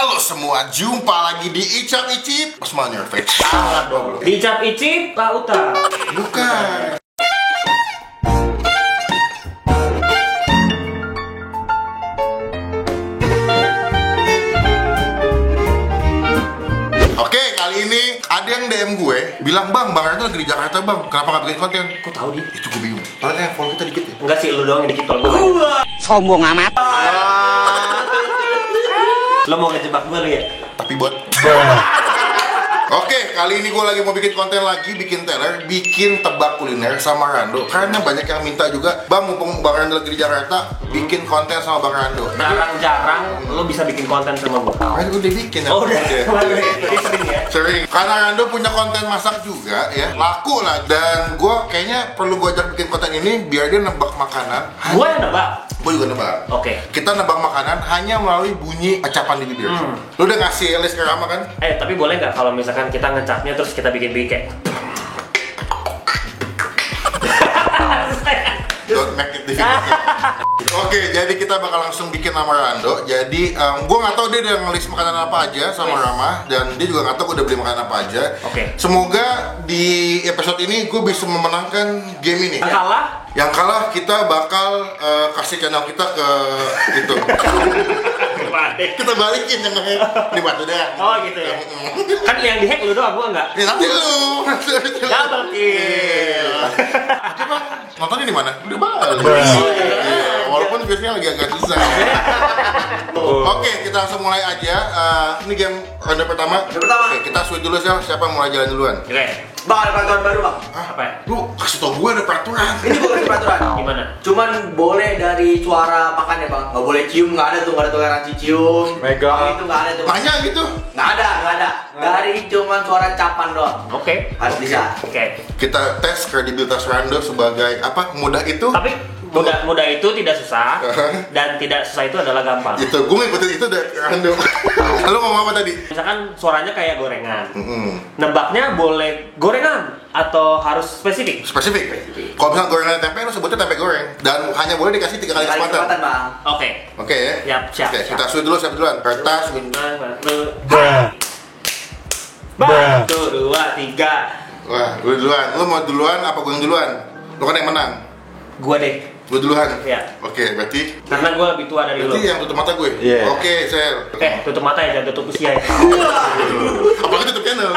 Halo semua, jumpa lagi di Icap Icip Smile Your Face. Salah dong. Di Icap Icip Pak Uta. Bukan. Oke, kali ini ada yang DM gue bilang, Bang Rando lagi di Jakarta bang, kenapa gak bikin konten? Kok tahu dia? Itu gue bingung. Padahal follow kita dikit ya. Enggak sih, lu doang yang dikit kalau gue. Sombong amat. Lo mau ngejebak gue lu ya? Tapi buat Oke, kali ini gue lagi mau bikin konten lagi, bikin teller, bikin tebak kuliner sama Rando. Karena banyak yang minta juga, Bang mumpung Bang Rando lagi di Jakarta, bikin konten sama Bang Rando. Jarang-jarang lo bisa bikin konten sama gue. Kan udah bikin ya? Oh udah, jadi sering ya? Sering, karena Rando punya konten masak juga ya, laku lah. Dan gue kayaknya perlu gue ajak bikin konten ini biar dia nebak makanan. Gue yang nebak? Gue juga nebak. Oke. Kita nebak makanan hanya melalui bunyi acapan di bibir. Lu udah ngasih list ke Rama kan? Tapi boleh nggak kalau misalkan kita ngecapnya terus kita bikin kayak Don't make it difficult. Oke, jadi kita bakal langsung bikin nama Rando. Jadi gue nggak tahu dia udah ngelis makanan apa aja sama Rama, dan dia juga nggak tahu gue udah beli makanan apa aja. Oke. Semoga di episode ini gue bisa memenangkan game ini. Yang kalah? Yang kalah kita bakal kasih channel kita ke itu. Kita balikin yang di batu deh. Oh gitu ya. Kan yang di hack lu doang, gua enggak. Ya nanti lu. Double kill. Coba nontonnya di mana? Udah balik. Walaupun biasanya lagi agak susah. Oke, kita langsung mulai aja. Ini game ronde pertama. Oke, kita switch dulu siapa yang mulai jalan duluan. Oke. Bang, ada peraturan baru bang. Apa ya? Lu kasih tau gue ada peraturan. Ini gue kasih peraturan. Gimana? Cuman boleh dari suara makan ya bang. Nggak boleh cium, nggak ada tuh, nggak ada toleransi cium. Megang. Itu nggak ada tuh. Tanya gitu. Nggak ada. Dari cuman suara capan doang. Oke. Harus bisa. Oke. Kita tes kredibilitas Rando sebagai apa? Mudah itu. Tapi mudah itu tidak susah dan tidak susah itu adalah gampang. Itu gue ngikutin itu dari Rando. Lu ngomong apa tadi? Misalkan suaranya kayak gorengan. Nebaknya boleh gorengan atau harus spesifik? Spesifik. Kalau misalnya gorengan tempe, lu sebutnya tempe goreng. Dan hanya boleh dikasih 3 kali Kali kesempatan. bang. Oke. Oke ya? Siap, siap. Oke, kita switch dulu, siap duluan. Kertas, Satu, dua, tiga. wah, lu duluan. Lu mau duluan apa gue yang duluan? Lu kan yang menang. Gua deh. Gue duluan. Iya. Oke, berarti Karena gua lebih tua dari lu. yang tutup mata gue. Iya. Oke, Sel. Tutup mata ya, jangan tutup usia ya. Apalagi tutup channel.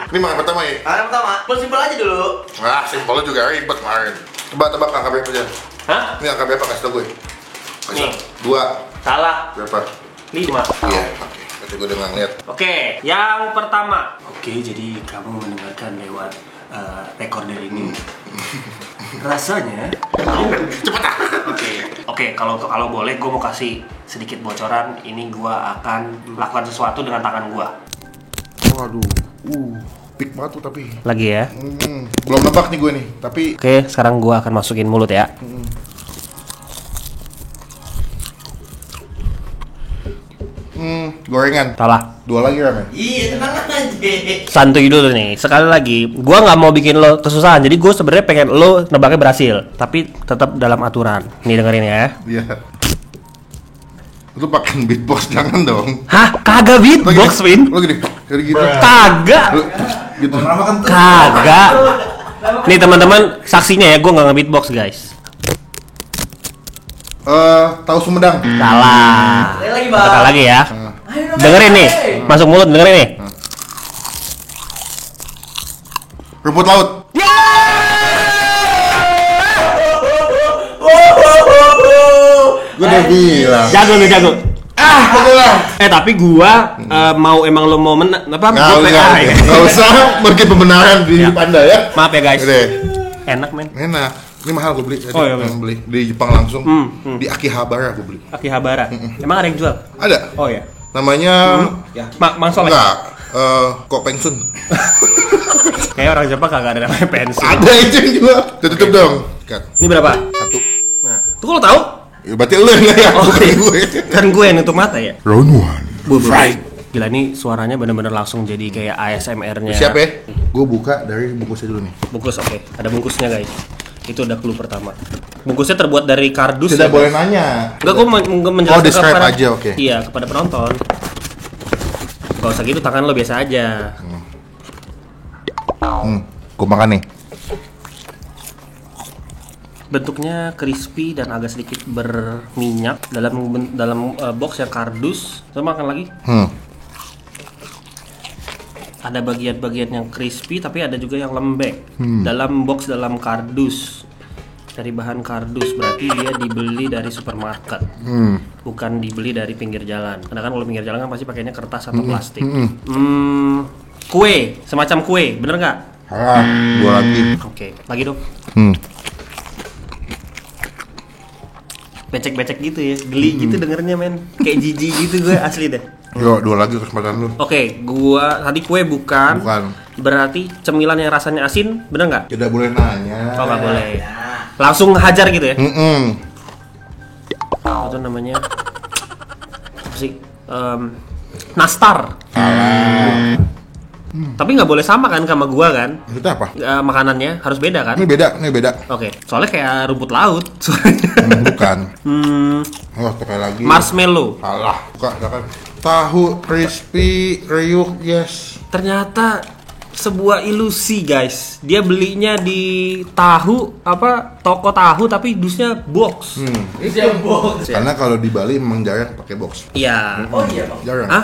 Ini makan pertama ya? Yang pertama, simpel aja dulu. Wah, simpelnya juga ribet kemarin. Coba tebak angka berapa aja? Hah? Ini angka berapa kasih tau gue? Nih. 2. Salah. Berapa? 5. Iya, oke. Berarti gue udah nggak ngeliat. Oke, yang pertama. Oke, jadi kamu mendengarkan lewat recorder ini. Rasanya. Cepet ah. Oke, kalau boleh, gue mau kasih sedikit bocoran. Ini gue akan melakukan sesuatu dengan tangan gue. Waduh, big banget tuh tapi. Lagi ya. Belum nebak nih gue nih, tapi Oke, sekarang gue akan masukin mulut ya. gorengan. Salah. 2 lagi Ram ya? Iya, tenang aja. Santuy dulu nih. Sekali lagi, gue nggak mau bikin lo kesusahan. Jadi gue sebenarnya pengen lo nebaknya berhasil, tapi tetap dalam aturan. Nih dengerin ya. Iya. Lu pakai beatbox jangan dong. Hah? Kagak beatbox, Win? Lu gini, kayak gitu. Kagak. Lu, gitu. Kagak. Nih teman-teman, saksinya ya, gue nggak nge-beatbox guys. Tahu Sumedang. Salah. Sekali lagi bang. Sekali lagi ya. Ayo dong, Dengerin nih, masuk mulut, dengerin nih. Rumput laut. Gue udah bilang. Jago lu, jago. Betul. Tapi gua mau emang lo mau apa? Gua pengen. Nggak usah bikin pembenaran di hidup Anda ya. Maaf ya guys. Udah. Enak men. Enak. Ini mahal gue beli. Oh, iya, yang beli di Jepang langsung. Di Akihabara gue beli. Akihabara. Emang ada yang jual? Ada. Oh ya. Namanya Mangsol ya? enggak. Kok pensiun. Kayak orang Jepang kagak ada namanya pensi. Ada itu yang jual. Tutup dong. Cut. Ini berapa? 1. Nah, tuh kalau tahu? Ya, berarti lu yang ya. Oke. Gue. Kan gue yang nutup mata ya. Round 1. Fight. Gila ini suaranya bener-bener langsung jadi kayak ASMR-nya. Siap ya? Gue buka dari bungkusnya dulu nih. Bungkus, oke. Ada bungkusnya guys. Itu udah clue pertama. Bungkusnya terbuat dari kardus. Tidak ya, boleh guys? nanya. Enggak, gue menjelaskan describe kepada, aja, oke. Iya, kepada penonton. Gak usah gitu, tangan lo biasa aja. Gue makan nih. Bentuknya crispy dan agak sedikit berminyak dalam box yang kardus. Coba makan lagi. Ada bagian-bagian yang crispy tapi ada juga yang lembek. Dalam box dalam kardus. Dari bahan kardus, berarti dia dibeli dari supermarket. Bukan dibeli dari pinggir jalan. Karena kan kalau pinggir jalan kan pasti pakainya kertas atau plastik. Kue, semacam kue, bener nggak? Dua lagi. Oke, lagi dong. Becek-becek gitu ya, geli gitu dengernya men. Kayak jijik gitu gue asli deh. Yo, dua lagi kesempatan lu. Oke, gua tadi kue bukan. Berarti cemilan yang rasanya asin, bener nggak? Tidak boleh nanya. Oh nggak boleh. Langsung hajar gitu ya? Itu namanya apa sih? Nastar. Tapi nggak boleh sama kan sama gua kan? Itu apa? Makanannya harus beda kan? Ini beda. Oke, soalnya kayak rumput laut. Bukan. Oh, pakai lagi. Marshmallow. Alah, buka silakan. Tahu crispy, kriuk, yes. Ternyata sebuah ilusi guys. Dia belinya di toko tahu tapi dusnya box. box. Karena kalau di Bali memang jarang pakai box. Iya. Oh iya bang. Jarang. Hah?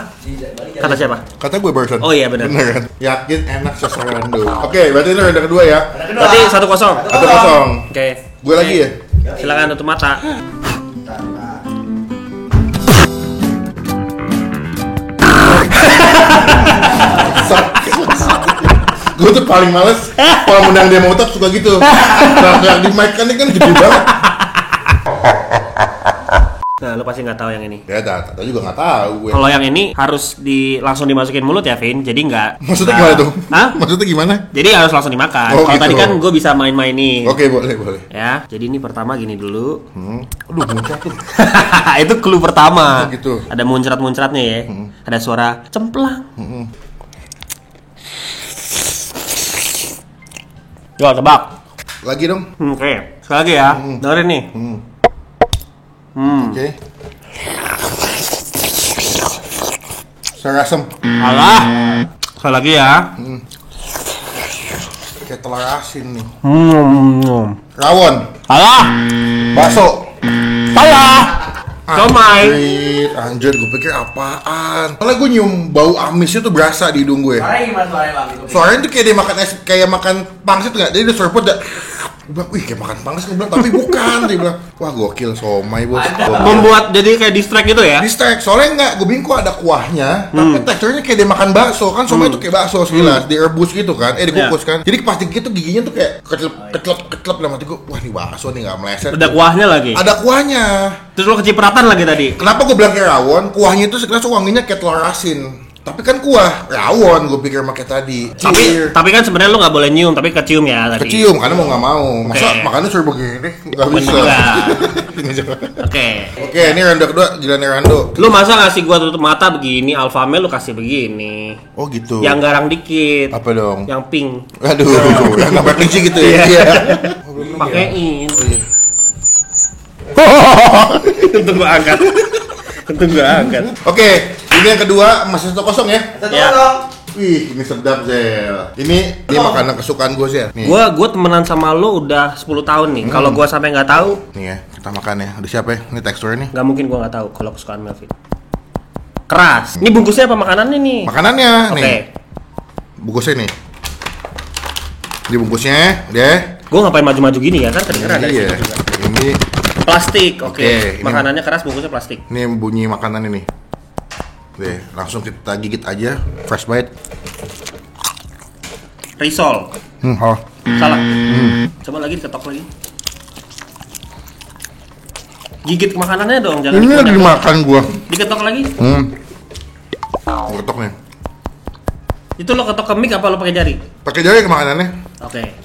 Kata siapa? Kata gue barusan. Oh iya benar. Bener kan? Yakin enak seserando. Oke, berarti ini ronde kedua ya. Berarti 1-0. 1-0. Oke. Gue lagi ya. Silakan tutup mata. Gue tuh paling males kalau menang dia mau suka gitu. Nah, di mic kan ini kan gede banget. Nah, lu pasti nggak tahu yang ini. Ya, tata juga nggak tahu gue. Kalau yang ini harus langsung dimasukin mulut ya, Vin. Jadi nggak. Maksudnya gimana tuh? Hah? Maksudnya gimana? Jadi harus langsung dimakan. Oh, Kalau gitu. tadi kan gue bisa main-mainin. Oke, boleh. Ya, jadi ini pertama gini dulu. Aduh, muncrat tuh. Itu clue pertama. Oh, gitu. Ada muncrat-muncratnya ya. Ada suara cemplang. Yo, tebak. Lagi dong. Oke. Sekali lagi ya. Dengerin nih. Oke. Saya asem. Alah. Sekali lagi ya. Kayak telur asin nih. Rawon. Alah. Bakso. Salah. Somai. Anjir, gue pikir apaan? Soalnya gue nyium bau amisnya tuh berasa di hidung gue. Suaranya gimana suaranya bang? Suaranya tuh kayak dia makan es, kayak makan pangsit nggak? Dia udah seruput dah. Gue bilang, wih kayak makan pangsit. Gue bilang, tapi bukan. Dia bilang, wah gokil somai bos. Membuat jadi kayak distract gitu ya? Distract, soalnya enggak, gue bingung kok ada kuahnya, tapi teksturnya kayak dia makan bakso, kan somai tuh kayak bakso sekilas, direbus gitu kan, dikukus kan, jadi pas gitu giginya tuh kayak kecelep dalam hati gue, wah ini bakso nih nggak meleset. Ada kuahnya lagi. Ada kuahnya. Terus lo kecipratan lagi tadi. Kenapa gue bilang kayak rawon? Kuahnya itu sekilas wanginya kayak telur asin. Tapi kan kuah rawon gue pikir pakai tadi. Tapi kan sebenarnya lo nggak boleh nyium, tapi kecium ya tadi. Kecium karena mau nggak mau. Masa makannya suruh begini? Nggak bisa. Ini aja. Oke, ini ronde kedua giliran Rando. Lu masa ngasih gua tutup mata begini, Alfamel lu kasih begini. Oh gitu. Yang garang dikit. Apa dong? Yang pink. Aduh, yang nambah kelinci gitu ya. Iya. Pakein. Tentu gua angkat. Oke, ini yang kedua masih 1-0 ya. Ya. Wih, ini sedap Zel. Ini makanan kesukaan gue Zel. Nih. Gua temenan sama lu udah 10 tahun nih. Kalau gua sampai nggak tahu, Nih ya, kita makan ya. Udah siapa ya? Ini teksturnya nih. nggak mungkin gua nggak tahu kalau kesukaan Melvin. Keras. Ini bungkusnya apa makanannya nih? Makanannya Oke. nih. Bungkusnya nih. Ini bungkusnya, deh. Gua ngapain maju-maju gini ya? Kan kedengeran dari Iya. situ juga. Ini Plastik, oke. Oke, ini- Makanannya keras, bungkusnya plastik. ini bunyi makanan ini. Deh, langsung kita gigit aja. Fresh bite. Risol. Oh. Salah. Coba lagi diketok lagi. Gigit makanannya dong, jangan Ini diketok. dimakan gua. Diketok lagi. Ketok nih. Itu lo ketok ke mic apa lo pakai jari? Pakai jari ke makanannya. Oke.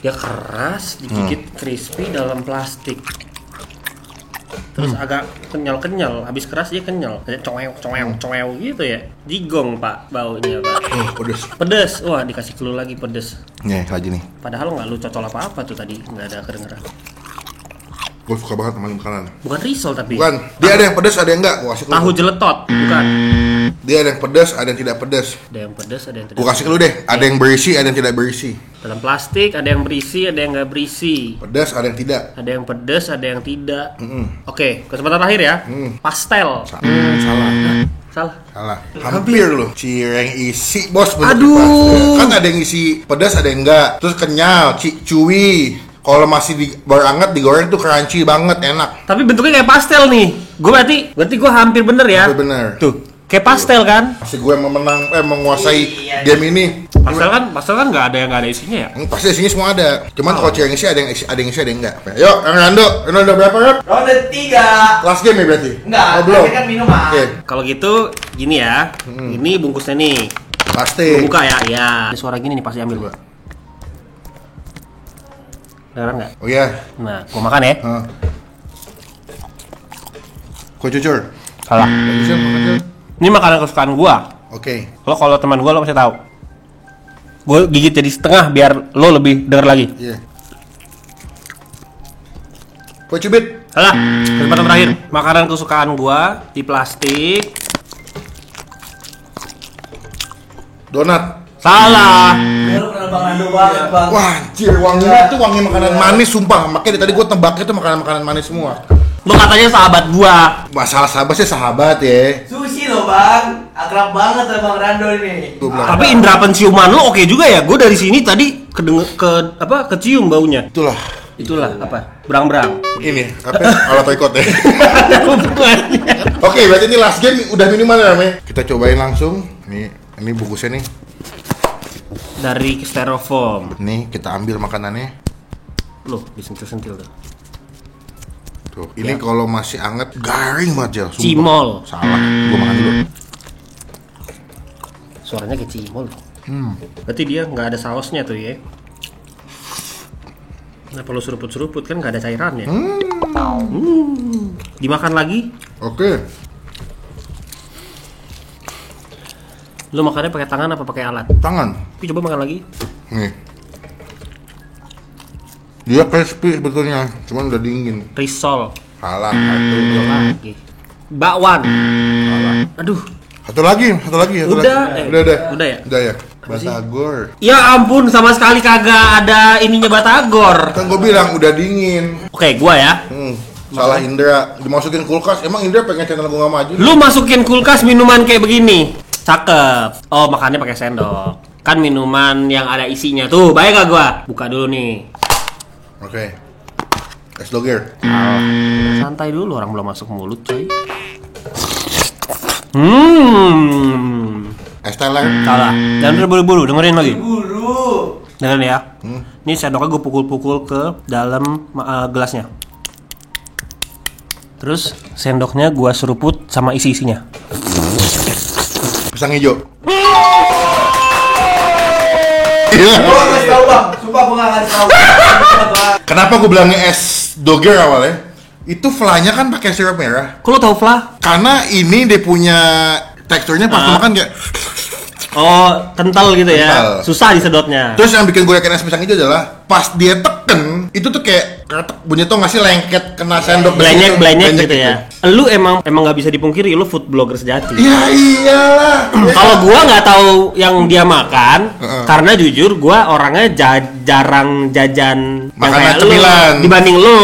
Dia keras, digigit crispy dalam plastik. Terus agak kenyal, habis keras dia kenyal. Kayak coew gitu ya. Jigong Pak baunya Pak. Oh, pedes. Pedes, wah dikasih clue lagi pedes. Nih lagi nih. Padahal nggak lu cocol apa-apa tuh tadi, nggak ada kedengeran. Gue suka banget sama makanan. Bukan risol tapi. Bukan, dia ada yang pedas, ada yang enggak. Gua kasih Tahu jeletot, bukan. Dia ada yang pedas, ada yang tidak pedas. Ada yang pedas, ada yang tidak. Gua kasih lu deh, ada yang berisi, ada yang tidak berisi. Dalam plastik ada yang berisi, ada yang nggak berisi. Pedas, ada yang tidak. Ada yang pedas, ada yang tidak. Oke, kesempatan terakhir ya. Pastel. Salah. Salah. Hampir loh. Cireng isi, bos. Aduh. Pastel. Kan ada yang isi pedas, ada yang enggak. Terus kenyal, chewy. Kalau masih baru anget digoreng tuh crunchy banget, enak. Tapi bentuknya kayak pastel nih. Gue berarti gue hampir bener ya. Hampir bener. Tuh, kayak pastel kan? Masih gue menguasai game ini. Pastel kan nggak ada isinya ya. Pasti isinya semua ada. Cuman kalau cireng isi ada yang isi, ada yang enggak. Yuk, Ronaldo berapa Rob? Ronde 3. Last game ya berarti? Enggak, oh, belum. kan minuman. Oke. Kalau gitu gini ya. Ini bungkusnya nih. Pasti. Gua buka ya. Ya. Ada suara gini nih pasti ambil gua. Dengar nggak? Oh iya. Nah, gua makan ya. Kue cucur. Salah. Bagusnya makan tuh. Ini makanan kesukaan gua. Oke. Kalau teman gua lo pasti tahu. Gua gigit jadi setengah biar lo lebih denger lagi. Iya. Kue cubit. Salah. Kesempatan terakhir. Makanan kesukaan gua di plastik. Donat. Salah. Lu kenal Bang Ando banget, Bang. Wah, anjir, wanginya tuh wangi makanan manis sumpah. Makanya dari tadi gua tebaknya tuh makanan manis semua. Lo katanya sahabat gua. Masalah sahabat sih sahabat ya. Sushi loh, Bang. Akrab banget sama Bang Rando ini. Gua bilang. Tapi indera penciuman lo oke juga ya. Gua dari sini tadi kecium baunya. Itulah apa? Berang-berang. Ini apa? Alat record ya. Ada hubungannya. Oke, berarti ini last game udah minuman ya, Me? Kita cobain langsung. Ini bungkusnya nih. Dari styrofoam. Nih, kita ambil makanannya. Loh, disentil-sentil tuh. Tuh, ini kalau masih anget garing banget, Jel. Sumpah. Cimol. Salah, gua makan dulu. Suaranya kayak cimol. Berarti dia nggak ada sausnya tuh ya. Nah, perlu seruput-seruput kan nggak ada cairannya. Dimakan lagi? Oke. Lu makannya pakai tangan apa pakai alat? Tangan. Tapi coba makan lagi. Nih. Dia crispy sebetulnya, cuman udah dingin. Risol. Salah, satu. Lagi. Bakwan. Salah. Aduh. Satu lagi. Udah ya? Udah ya. Batagor. Ya ampun, sama sekali kagak ada ininya batagor. Kan gue bilang udah dingin. Oke, gua ya. Salah Indra, dimasukin kulkas. Emang Indra pengen channel gue nggak maju? Lu masukin kulkas minuman kayak begini. Cakep. Oh, makannya pakai sendok. Kan minuman yang ada isinya tuh. Baik gak gua? Buka dulu nih. Oke. Es doger. Santai dulu, orang belum masuk mulut, coy. Es teler. Salah. Jangan terburu-buru, dengerin lagi. Buru. Dengerin ya. Ini sendoknya gue pukul-pukul ke dalam gelasnya. Terus sendoknya gue seruput sama isi-isinya. Pisang hijau. Gua nggak kasih tahu, Bang. Sumpah gua nggak kasih tahu. Kenapa gue bilangnya es doger awalnya? Itu flanya kan pakai sirup merah. Kok lo tau Fla? Karena ini dia punya teksturnya pas makan kayak. Oh, kental gitu ya. Kental. Susah disedotnya. Terus yang bikin gue yakin es pisang hijau adalah pas dia teken itu tuh kayak kretek bunyi tuh ngasih lengket kena sendok Blenyek gitu ya. Lu emang nggak bisa dipungkiri lu food blogger sejati. Ya iyalah. Kalau gua nggak tahu yang dia makan, karena jujur gua orangnya jarang jajan yang Makanan kayak cemilan. lu dibanding lu.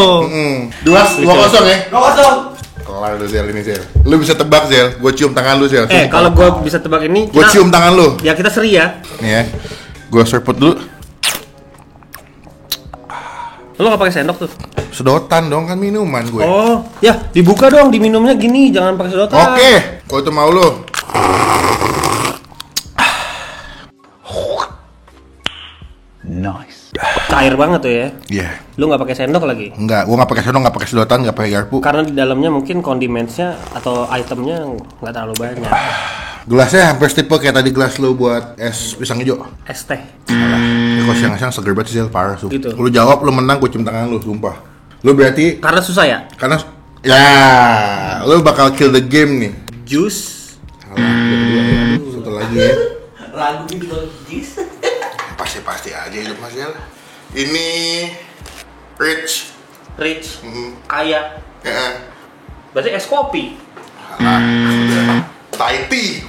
2-0 ya. 2-0. Kelar lu Zel ini Zel. Lu bisa tebak Zel, gue cium tangan lu Zel. Kalau gua bisa tebak ini, gue cium tangan lu. ya kita seri ya. Nih ya. Gue serput dulu. Lu nggak pakai sendok tuh? Sedotan dong kan minuman gue. Oh, ya dibuka dong, diminumnya gini, jangan pakai sedotan. Oke, kalau itu mau lu. Nice. Cair banget tuh ya. Iya. Lu nggak pakai sendok lagi? Enggak, gue nggak pakai sendok, nggak pakai sedotan, nggak pakai garpu. Karena di dalamnya mungkin kondimennya atau itemnya nggak terlalu banyak. Gelasnya hampir tipe kayak tadi gelas lu buat es pisang hijau. Es teh. Salah. Ya, kalau siang-siang seger banget sih Zel, parah. Gitu. Lu jawab, lu menang, gue cium tangan lu, sumpah. Lu berarti Karena susah ya? karena Ya, lu bakal kill the game nih. Jus. Satu lagi ya. Lagu gitu bang, jis. Pasti aja hidup Mas Yel. Ini rich. Rich. Mhm. Kaya. Ya. Berarti es kopi. Udah. Thai tea.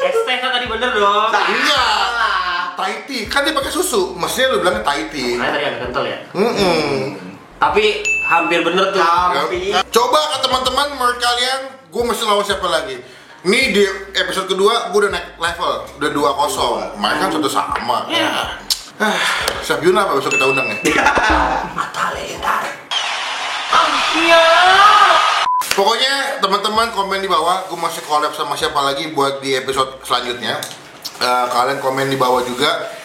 Es teh kan tadi bener dong. Enggak. Thai tea. Kan dia pakai susu. Maksudnya lu bilangnya Thai tea. Makanya tadi agak kental ya. Mm-mm. Tapi hampir bener tuh. Ya. Coba ke teman-teman menurut kalian, gue mesti lawan siapa lagi? Ini di episode kedua gue udah naik level, udah 2-0. Kemarin kan satu sama. Ya. Chef Yuna apa besok kita undang ya? Mata lebar. Pokoknya teman-teman komen di bawah, gue masih collab sama siapa lagi buat di episode selanjutnya. Kalian komen di bawah juga.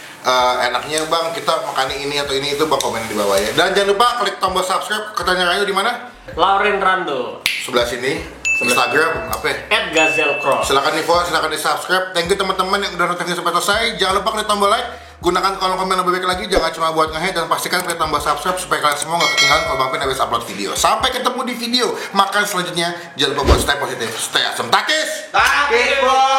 Enaknya bang kita makan ini atau ini itu bang, komen di bawah ya. Dan jangan lupa klik tombol subscribe. Ketanyaannya di mana? Lauren Rando. Sebelah sini. Instagram apa ya? @gazelcross. Silakan di follow, silakan di subscribe. Thank you teman-teman yang udah nonton sampai selesai. Jangan lupa klik tombol like. Gunakan kolom komen lebih baik lagi. Jangan cuma buat nge-hate, dan pastikan klik tombol subscribe supaya kalian semua gak ketinggalan kalau Bang Pin habis upload video. Sampai ketemu di video makan selanjutnya. Jangan lupa buat stay positif, stay asem takis. Takis bos.